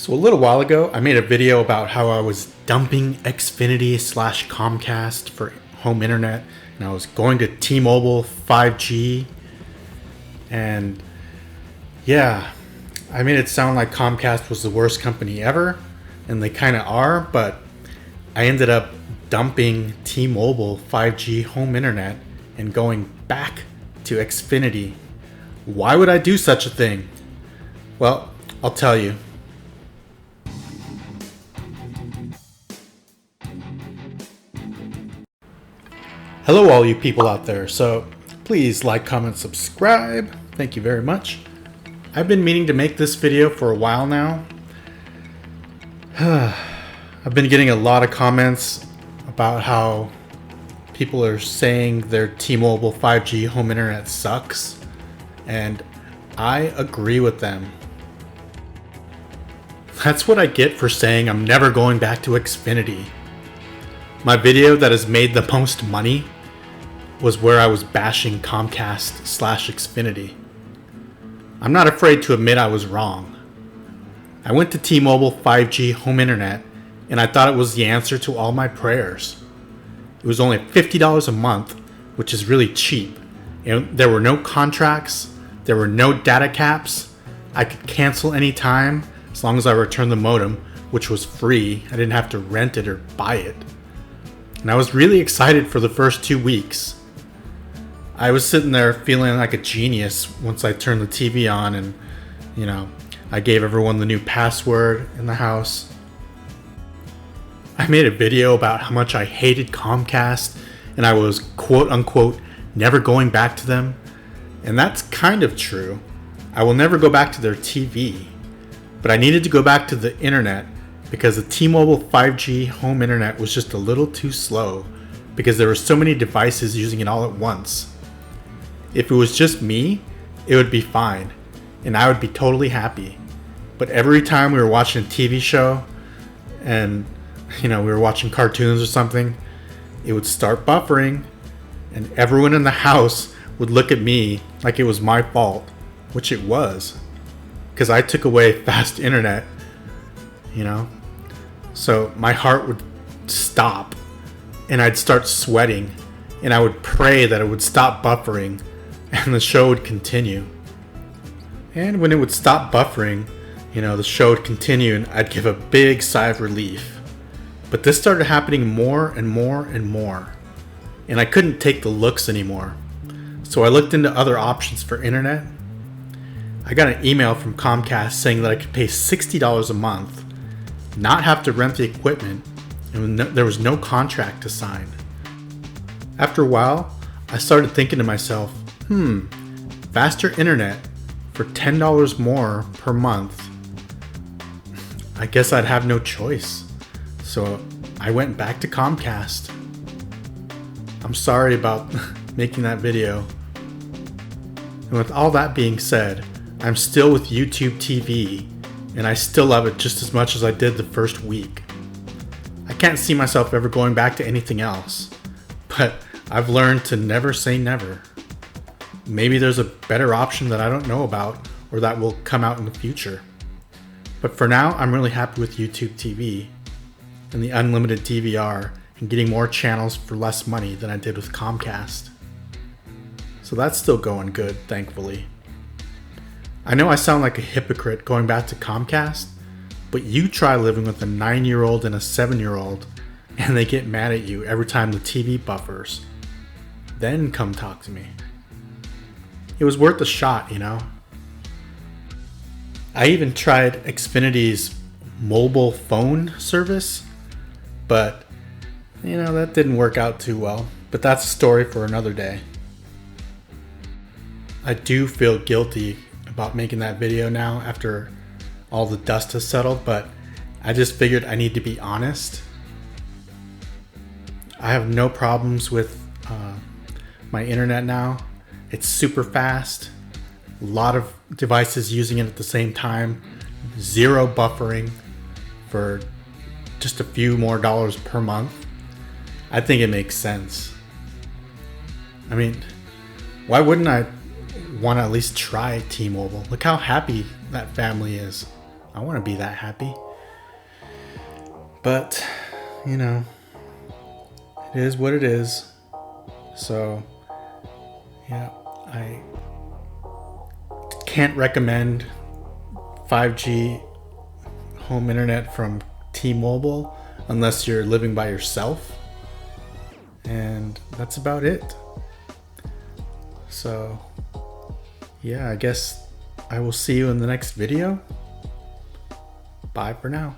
So a little while ago, I made a video about how I was dumping Xfinity slash Comcast for home internet, and I was going to T-Mobile 5G, and yeah, I made it sound like Comcast was the worst company ever, and they kind of are, but I ended up dumping T-Mobile 5G home internet and going back to Xfinity. Why would I do such a thing? Well, I'll tell you. Hello all you people out there. So please like, comment, subscribe. Thank you very much. I've been meaning to make this video for a while now. I've been getting a lot of comments about how people are saying their T-Mobile 5G home internet sucks, and I agree with them. That's what I get for saying I'm never going back to Xfinity. My video that has made the most money was where I was bashing Comcast slash Xfinity. I'm not afraid to admit I was wrong. I went to T-Mobile 5G home internet and I thought it was the answer to all my prayers. It was only $50 a month, which is really cheap. And there were no contracts, there were no data caps. I could cancel anytime as long as I returned the modem, which was free. I didn't have to rent it or buy it. And I was really excited for the first 2 weeks. I was sitting there feeling like a genius once I turned the TV on and, I gave everyone the new password in the house. I made a video about how much I hated Comcast and I was quote unquote never going back to them. And that's kind of true. I will never go back to their TV. But I needed to go back to the internet because the T-Mobile 5G home internet was just a little too slow because there were so many devices using it all at once. If it was just me, it would be fine and I would be totally happy. But every time we were watching a TV show and we were watching cartoons or something, it would start buffering and everyone in the house would look at me like it was my fault, which it was. Because I took away fast internet, so my heart would stop and I'd start sweating and I would pray that it would stop buffering and the show would continue. And when it would stop buffering, the show would continue and I'd give a big sigh of relief. But this started happening more and more and more, and I couldn't take the looks anymore. So I looked into other options for internet. I got an email from Comcast saying that I could pay $60 a month, not have to rent the equipment, and there was no contract to sign. After a while, I started thinking to myself, faster internet for $10 more per month. I guess I'd have no choice. So I went back to Comcast. I'm sorry about making that video. And with all that being said, I'm still with YouTube TV, and I still love it just as much as I did the first week. I can't see myself ever going back to anything else, but I've learned to never say never. Maybe there's a better option that I don't know about, or that will come out in the future. But for now, I'm really happy with YouTube TV and the unlimited DVR and getting more channels for less money than I did with Comcast. So that's still going good, thankfully. I know I sound like a hypocrite going back to Comcast, but you try living with a 9-year-old and a 7-year-old and they get mad at you every time the TV buffers. Then come talk to me. It was worth a shot, I even tried Xfinity's mobile phone service, but that didn't work out too well. But that's a story for another day. I do feel guilty about making that video now after all the dust has settled, but I just figured I need to be honest. I have no problems with my internet now. It's super fast, a lot of devices using it at the same time, zero buffering for just a few more dollars per month. I think it makes sense. I mean, why wouldn't I want to at least try T-Mobile? Look how happy that family is. I want to be that happy. But, you know, it is what it is. So, yeah, I can't recommend 5G home internet from T-Mobile unless you're living by yourself. And that's about it. So, yeah, I guess I will see you in the next video. Bye for now.